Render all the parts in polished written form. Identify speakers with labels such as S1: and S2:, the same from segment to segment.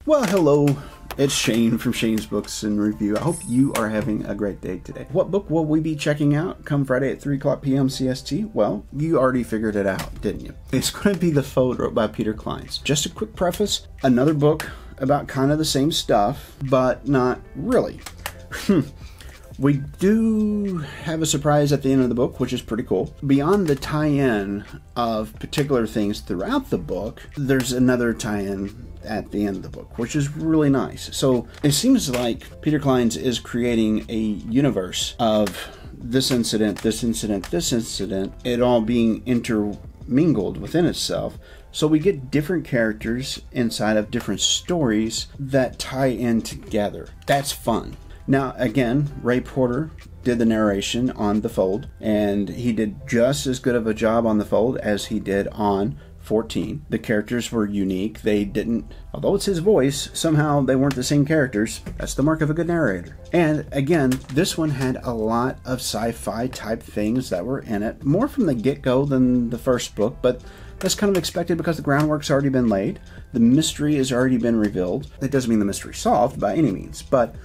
S1: Well, hello, it's Shane from Shane's Books and Review. I hope you are having a great day today. What book will we be checking out come Friday at 3 o'clock p.m. CST? Well, you already figured it out, didn't you? It's going to be The Fold, wrote by Peter Clines. Just a quick preface, another book about kind of the same stuff, but not really. We do have a surprise at the end of the book, which is pretty cool. Beyond the tie-in of particular things throughout the book, there's another tie-in at the end of the book, which is really nice. So it seems like Peter Clines is creating a universe of this incident, this incident, this incident, it all being intermingled within itself. So we get different characters inside of different stories that tie in together. That's fun. Now, again, Ray Porter did the narration on The Fold, and he did just as good of a job on The Fold as he did on 14. The characters were unique. They didn't, although it's his voice, somehow they weren't the same characters. That's the mark of a good narrator. And again, this one had a lot of sci-fi type things that were in it, more from the get-go than the first book, but that's kind of expected because the groundwork's already been laid. The mystery has already been revealed. It doesn't mean the mystery's solved by any means, but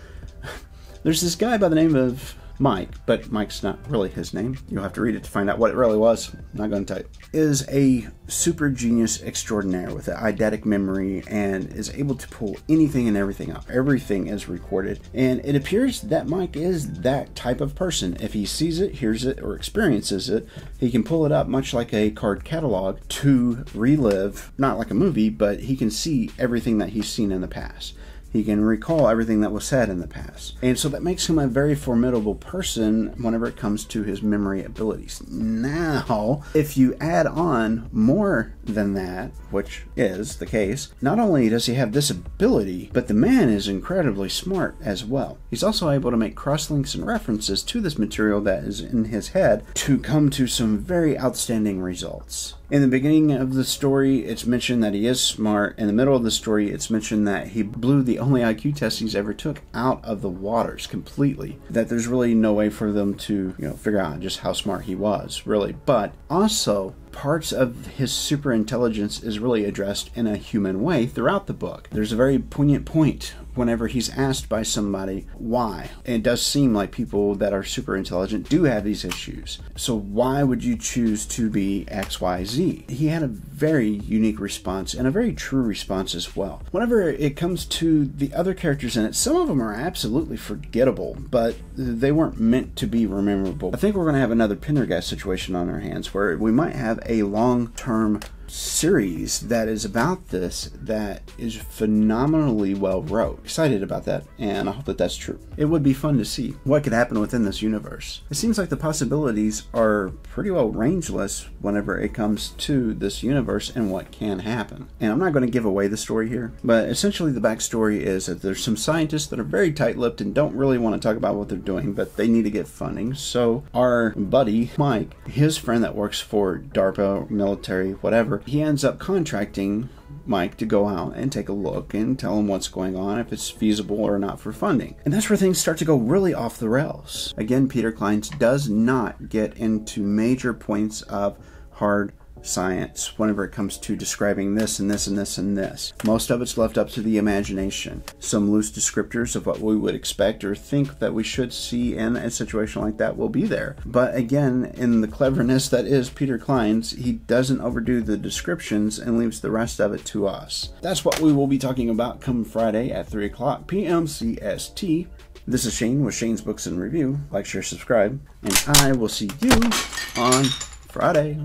S1: there's this guy by the name of Mike, but Mike's not really his name. You'll have to read it to find out what it really was. I'm not going to tell you. Is a super genius extraordinaire with an eidetic memory and is able to pull anything and everything up. Everything is recorded, and it appears that Mike is that type of person. If he sees it, hears it, or experiences it, he can pull it up much like a card catalog to relive, not like a movie, but he can see everything that he's seen in the past. He can recall everything that was said in the past. And so that makes him a very formidable person whenever it comes to his memory abilities. Now, if you add on more than that, which is the case, not only does he have this ability, but the man is incredibly smart as well. He's also able to make cross-links and references to this material that is in his head to come to some very outstanding results. In the beginning of the story, it's mentioned that he is smart. In the middle of the story, it's mentioned that he blew the only IQ test he's ever took out of the waters completely. That there's really no way for them to, figure out just how smart he was, really. But also, parts of his super intelligence is really addressed in a human way throughout the book. There's a very poignant point whenever he's asked by somebody why. And it does seem like people that are super intelligent do have these issues. So why would you choose to be XYZ? He had a very unique response and a very true response as well. Whenever it comes to the other characters in it, some of them are absolutely forgettable, but they weren't meant to be rememberable. I think we're going to have another Pendergast situation on our hands where we might have a long-term series that is about this that is phenomenally well wrote. Excited about that, and I hope that that's true. It would be fun to see what could happen within this universe. It seems like the possibilities are pretty well rangeless whenever it comes to this universe and what can happen. And I'm not going to give away the story here, but essentially the backstory is that there's some scientists that are very tight-lipped and don't really want to talk about what they're doing, but they need to get funding. So our buddy Mike, his friend that works for DARPA, military, whatever, he ends up contracting Mike to go out and take a look and tell him what's going on, if it's feasible or not for funding. And that's where things start to go really off the rails. Again, Peter Clines does not get into major points of hard science whenever it comes to describing this and this and this and this. Most of it's left up to the imagination. Some loose descriptors of what we would expect or think that we should see in a situation like that will be there. But again, in the cleverness that is Peter Clines, he doesn't overdo the descriptions and leaves the rest of it to us. That's what we will be talking about come Friday at 3 o'clock p.m. CST. This is Shane with Shane's Books and Review. Like, share, subscribe, and I will see you on Friday.